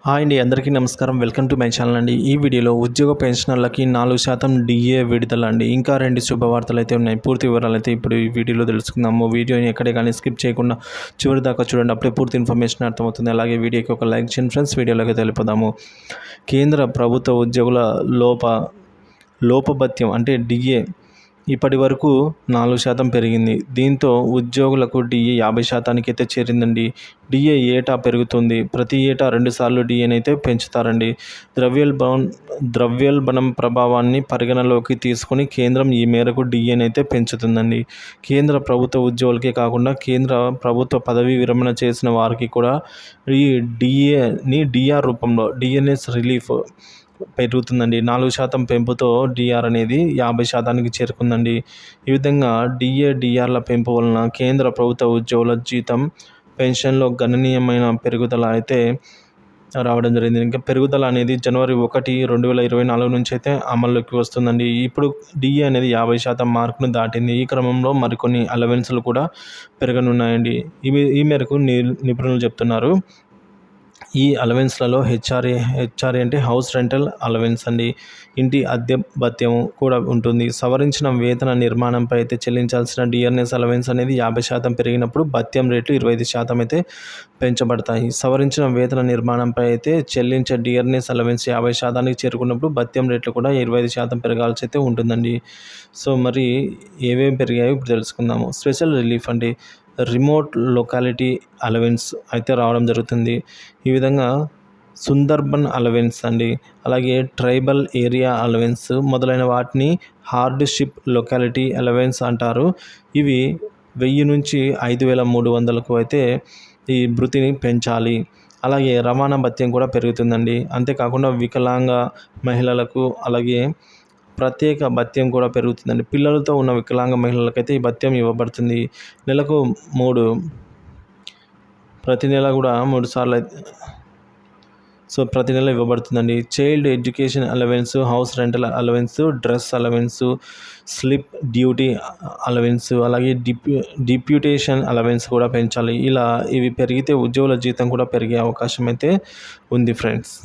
Hi అండి, అందరికీ నమస్కారం. వెల్కమ్ టు మై ఛానల్ అండి. ఈ వీడియోలో ఉద్యోగ పెన్షనర్లకి 4% డిఏ విడుదల అండి. ఇంకా 2 శుభవార్తలు అయితే ఉన్నాయి. పూర్తి వివరాలు అయితే ఇప్పుడు ఈ వీడియోలో తెలుసుకుందాము. వీడియోని ఎక్కడే కానీ స్కిప్ చేయకుండా చివరి దాకా చూడండి. అప్పుడే పూర్తి ఇన్ఫర్మేషన్ అర్థమవుతుంది. అలాగే వీడియోకి ఒక లైక్ చేయండి ఫ్రెండ్స్. వీడియోలోకి తెలిపోదాము. కేంద్ర ప్రభుత్వ ఉద్యోగుల లోపభత్యం అంటే డిఏ ఇప్పటి వరకు 4% పెరిగింది. దీంతో ఉద్యోగులకు డిఏ 50% అయితే చేరిందండి. డిఏ ఏటా పెరుగుతుంది. ప్రతి ఏటా 2 సార్లు డిఏనైతే పెంచుతారండి. ద్రవ్యోల్బణం ప్రభావాన్ని పరిగణలోకి తీసుకుని కేంద్రం ఈ మేరకు డిఏనైతే పెంచుతుందండి. కేంద్ర ప్రభుత్వ ఉద్యోగులకే కాకుండా కేంద్ర ప్రభుత్వ పదవీ విరమణ చేసిన వారికి కూడా ఈ డిఆర్ రూపంలో డిఎన్ఎస్ రిలీఫ్ పెరుగుతుందండి. 4% పెంపుతో డిఆర్ అనేది 50%కి చేరుకుందండి. ఈ విధంగా డిఆర్ల పెంపు వలన కేంద్ర ప్రభుత్వ ఉద్యోగుల జీతం, పెన్షన్లో గణనీయమైన పెరుగుదల అయితే రావడం జరిగింది. ఇంకా పెరుగుదల అనేది జనవరి 1, 2024 నుంచి అయితే అమల్లోకి వస్తుందండి. ఇప్పుడు డిఏ అనేది 50% మార్కును దాటింది. ఈ క్రమంలో మరికొన్ని అలవెన్స్లు కూడా పెరగనున్నాయండి. ఈ మేరకు నిపుణులు చెప్తున్నారు. ఈ అలవెన్స్లలో హెచ్ఆర్ఏ అంటే హౌస్ రెంటల్ అలవెన్స్ అండి, ఇంటి అద్దె భత్యం కూడా ఉంటుంది. సవరించిన వేతన నిర్మాణంపై అయితే చెల్లించాల్సిన డిఆర్ఎస్ అలవెన్స్ అనేది 50% పెరిగినప్పుడు భత్యం రేట్లు 25% అయితే పెంచబడతాయి. సవరించిన వేతన నిర్మాణంపై అయితే చెల్లించే డిఆర్ఎస్ అలవెన్స్ 50%కి చేరుకున్నప్పుడు భత్యం రేట్లు కూడా 25% పెరగాల్సి అయితే ఉంటుందండి. సో మరి ఏమేమి పెరిగాయో ఇప్పుడు తెలుసుకుందాము. స్పెషల్ రిలీఫ్ అండి, రిమోట్ లొకాలిటీ అలవెన్స్ అయితే రావడం జరుగుతుంది. ఈ విధంగా సుందర్బన్ అలవెన్స్ అండి, అలాగే ట్రైబల్ ఏరియా అలవెన్స్ మొదలైన వాటిని హార్డ్షిప్ లొకాలిటీ అలవెన్స్ అంటారు. ఇవి 1000 నుంచి 5300కు అయితే ఈ భృతిని పెంచాలి. అలాగే రవాణా భత్యం కూడా పెరుగుతుందండి. అంతేకాకుండా వికలాంగ మహిళలకు అలాగే ప్రత్యేక భత్యం కూడా పెరుగుతుందండి. పిల్లలతో ఉన్న వికలాంగ మహిళలకైతే ఈ భత్యం ఇవ్వబడుతుంది. నెలకు 3, ప్రతి నెల కూడా 3 సార్లు ప్రతి నెల ఇవ్వబడుతుందండి. Child education allowance, house rental allowance, dress allowance, slip duty allowance, అలాగే డిప్యూటేషన్ అలవెన్స్ కూడా పెంచాలి. ఇవి పెరిగితే ఉద్యోగుల జీతం కూడా పెరిగే అవకాశం అయితే ఉంది ఫ్రెండ్స్.